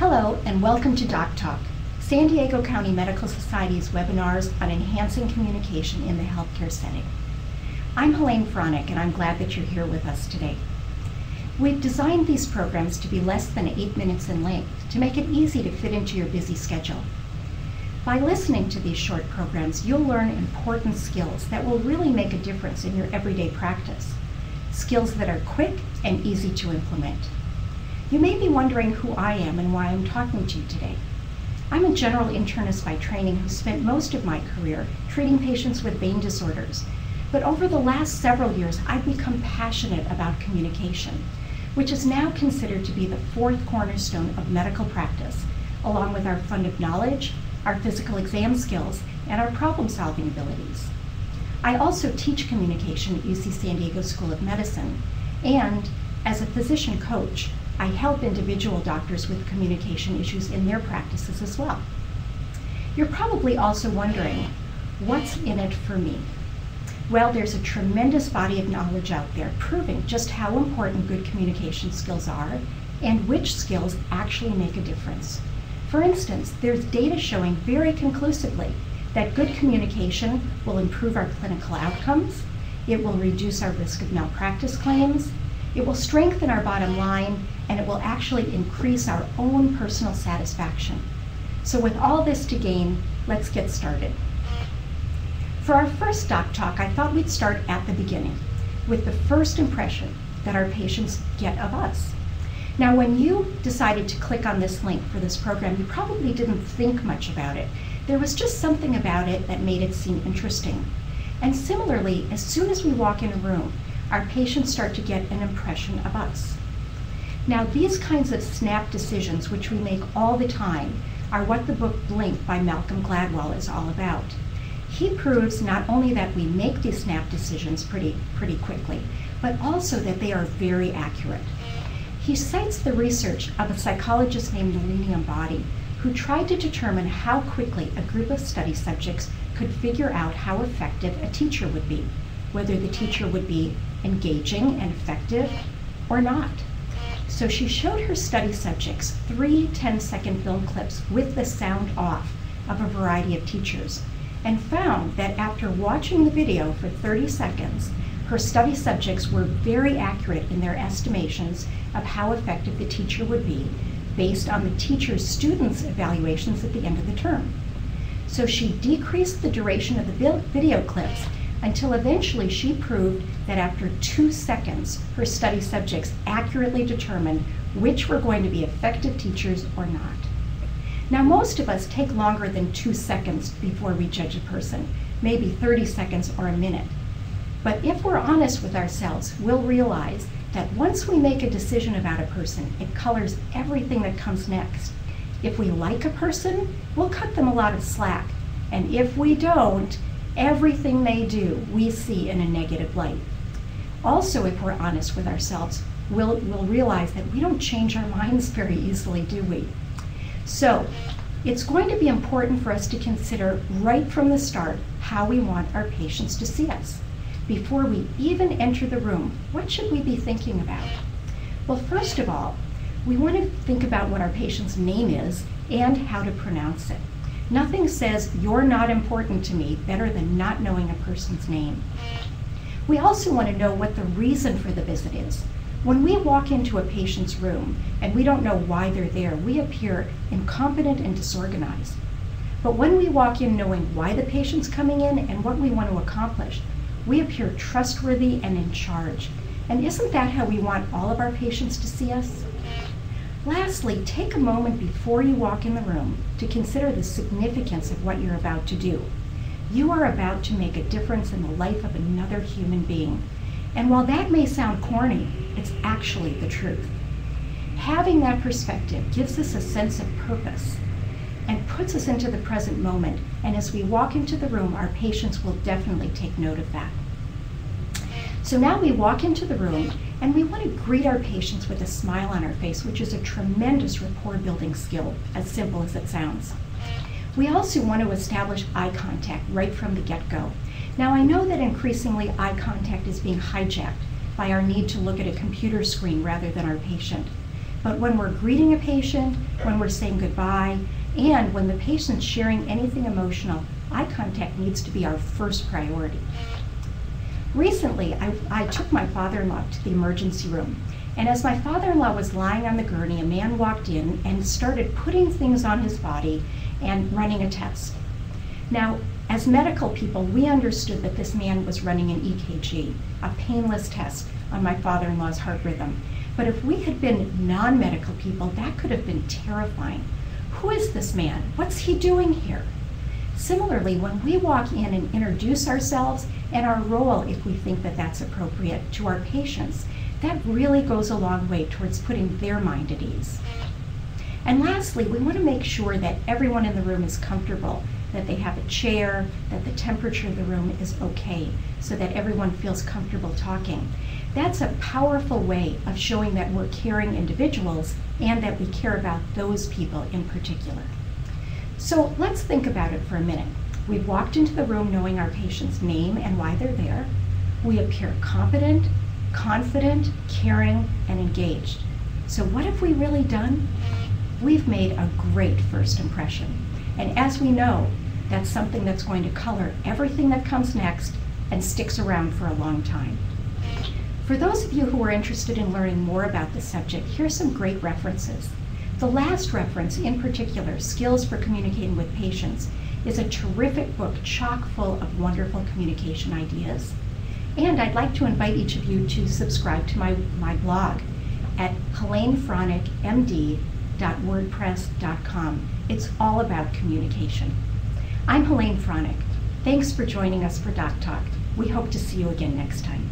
Hello and welcome to Doc Talk, San Diego County Medical Society's webinars on enhancing communication in the healthcare setting. I'm Helene Fronick and I'm glad that you're here with us today. We've designed these programs to be less than 8 minutes in length to make it easy to fit into your busy schedule. By listening to these short programs, you'll learn important skills that will really make a difference in your everyday practice. Skills that are quick and easy to implement. You may be wondering who I am and why I'm talking to you today. I'm a general internist by training who spent most of my career treating patients with vein disorders. But over the last several years, I've become passionate about communication, which is now considered to be the fourth cornerstone of medical practice, along with our fund of knowledge, our physical exam skills, and our problem-solving abilities. I also teach communication at UC San Diego School of Medicine, and as a physician coach, I help individual doctors with communication issues in their practices as well. You're probably also wondering, what's in it for me? Well, there's a tremendous body of knowledge out there proving just how important good communication skills are and which skills actually make a difference. For instance, there's data showing very conclusively that good communication will improve our clinical outcomes, it will reduce our risk of malpractice claims, it will strengthen our bottom line, and it will actually increase our own personal satisfaction. So with all this to gain, let's get started. For our first Doc Talk, I thought we'd start at the beginning with the first impression that our patients get of us. Now, when you decided to click on this link for this program, you probably didn't think much about it. There was just something about it that made it seem interesting. And similarly, as soon as we walk in a room, our patients start to get an impression of us. Now, these kinds of snap decisions, which we make all the time, are what the book Blink by Malcolm Gladwell is all about. He proves not only that we make these snap decisions pretty quickly, but also that they are very accurate. He cites the research of a psychologist named Nalini Ambady, who tried to determine how quickly a group of study subjects could figure out how effective a teacher would be, whether the teacher would be engaging and effective or not. So she showed her study subjects 3 10-second film clips with the sound off of a variety of teachers, and found that after watching the video for 30 seconds, her study subjects were very accurate in their estimations of how effective the teacher would be based on the teacher's students' evaluations at the end of the term. So she decreased the duration of the video clips until eventually she proved that after 2 seconds, her study subjects accurately determined which were going to be effective teachers or not. Now, most of us take longer than 2 seconds before we judge a person, maybe 30 seconds or a minute. But if we're honest with ourselves, we'll realize that once we make a decision about a person, it colors everything that comes next. If we like a person, we'll cut them a lot of slack. And if we don't, everything they do, we see in a negative light. Also, if we're honest with ourselves, we'll realize that we don't change our minds very easily, do we? So, it's going to be important for us to consider right from the start how we want our patients to see us. Before we even enter the room, what should we be thinking about? Well, first of all, we want to think about what our patient's name is and how to pronounce it. Nothing says you're not important to me better than not knowing a person's name. We also want to know what the reason for the visit is. When we walk into a patient's room and we don't know why they're there, we appear incompetent and disorganized. But when we walk in knowing why the patient's coming in and what we want to accomplish, we appear trustworthy and in charge. And isn't that how we want all of our patients to see us? Lastly, take a moment before you walk in the room to consider the significance of what you're about to do. You are about to make a difference in the life of another human being. And while that may sound corny, it's actually the truth. Having that perspective gives us a sense of purpose and puts us into the present moment. And as we walk into the room, our patients will definitely take note of that. So now we walk into the room and we want to greet our patients with a smile on our face, which is a tremendous rapport building skill, as simple as it sounds. We also want to establish eye contact right from the get-go. Now, I know that increasingly eye contact is being hijacked by our need to look at a computer screen rather than our patient. But when we're greeting a patient, when we're saying goodbye, and when the patient's sharing anything emotional, eye contact needs to be our first priority. Recently, I took my father-in-law to the emergency room, and as my father-in-law was lying on the gurney, a man walked in and started putting things on his body and running a test. Now, as medical people, we understood that this man was running an EKG, a painless test on my father-in-law's heart rhythm. But if we had been non-medical people, that could have been terrifying. Who is this man? What's he doing here? Similarly, when we walk in and introduce ourselves and our role, if we think that that's appropriate, to our patients, that really goes a long way towards putting their mind at ease. And lastly, we want to make sure that everyone in the room is comfortable, that they have a chair, that the temperature of the room is okay, so that everyone feels comfortable talking. That's a powerful way of showing that we're caring individuals and that we care about those people in particular. So let's think about it for a minute. We've walked into the room knowing our patient's name and why they're there. We appear competent, confident, caring, and engaged. So what have we really done? We've made a great first impression. And as we know, that's something that's going to color everything that comes next and sticks around for a long time. For those of you who are interested in learning more about this subject, here's some great references. The last reference, in particular, Skills for Communicating with Patients, is a terrific book chock full of wonderful communication ideas. And I'd like to invite each of you to subscribe to my blog at HeleneFronickMD.wordpress.com. It's all about communication. I'm Helene Fronick. Thanks for joining us for Doc Talk. We hope to see you again next time.